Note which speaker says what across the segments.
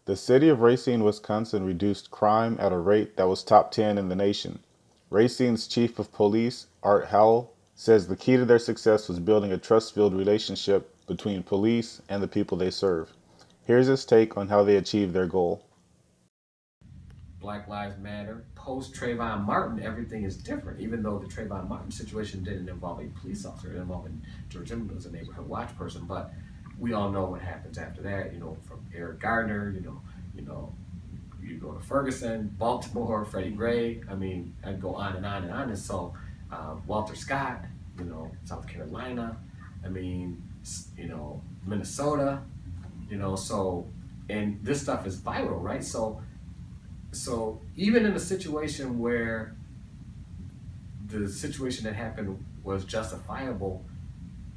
Speaker 1: The city of Racine, Wisconsin reduced crime at a rate that was top 10 in the nation. Racine's chief of police, Art Howell, says the key to their success was building a trust filled relationship between police and the people they serve. Here's his take on how they achieved their goal.
Speaker 2: Black Lives Matter. Post Trayvon Martin, everything is different. Even though the Trayvon Martin situation didn't involve a police officer, it involved George Zimmerman as a neighborhood watch person. But we all know what happens after that. You know, from Eric Gardner. You know, you go to Ferguson, Baltimore, Freddie Gray. I mean, I'd go on and on and on. And so, Walter Scott. You know, South Carolina. I mean, Minnesota. So and this stuff is viral, right? So even in a situation where the situation that happened was justifiable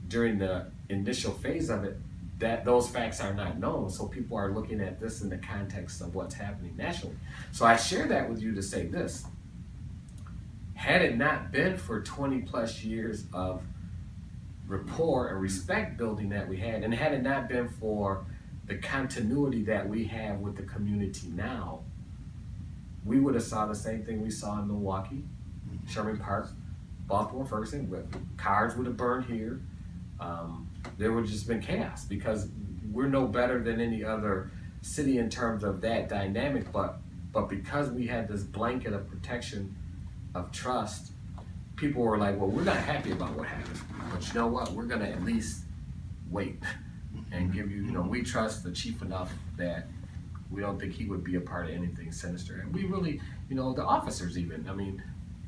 Speaker 2: during the initial phase of it, that those facts are not known. So people are looking at this in the context of what's happening nationally. So I share that with you to say this. Had it not been for 20 plus years of rapport and respect building that we had, and had it not been for the continuity that we have with the community now, we would have saw the same thing we saw in Milwaukee, Sherman Park, Baltimore, Ferguson. Cars would have burned here. There would have just been chaos because we're no better than any other city in terms of that dynamic. But because we had this blanket of protection of trust, people were like, well, we're not happy about what happened, but you know what? We're gonna at least wait and give you, we trust the chief enough that we don't think he would be a part of anything sinister. And we really, the officers even, I mean,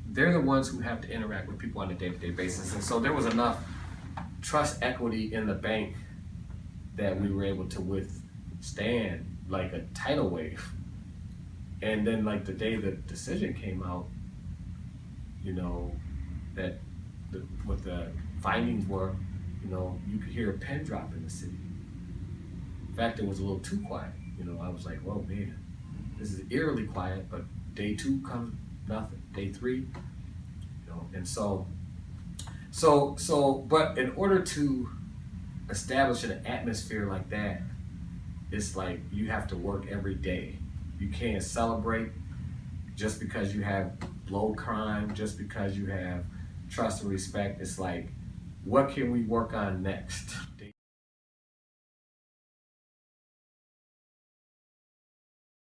Speaker 2: they're the ones who have to interact with people on a day-to-day basis. And so there was enough trust equity in the bank that we were able to withstand like a tidal wave. And then like the day the decision came out, that what the findings were, you could hear a pin drop in the city. In fact, it was a little too quiet. I was like, whoa, man, this is eerily quiet, but day 2 comes nothing. Day 3, and but in order to establish an atmosphere like that, it's like you have to work every day. You can't celebrate just because you have low crime, just because you have trust and respect. It's like, what can we work on next?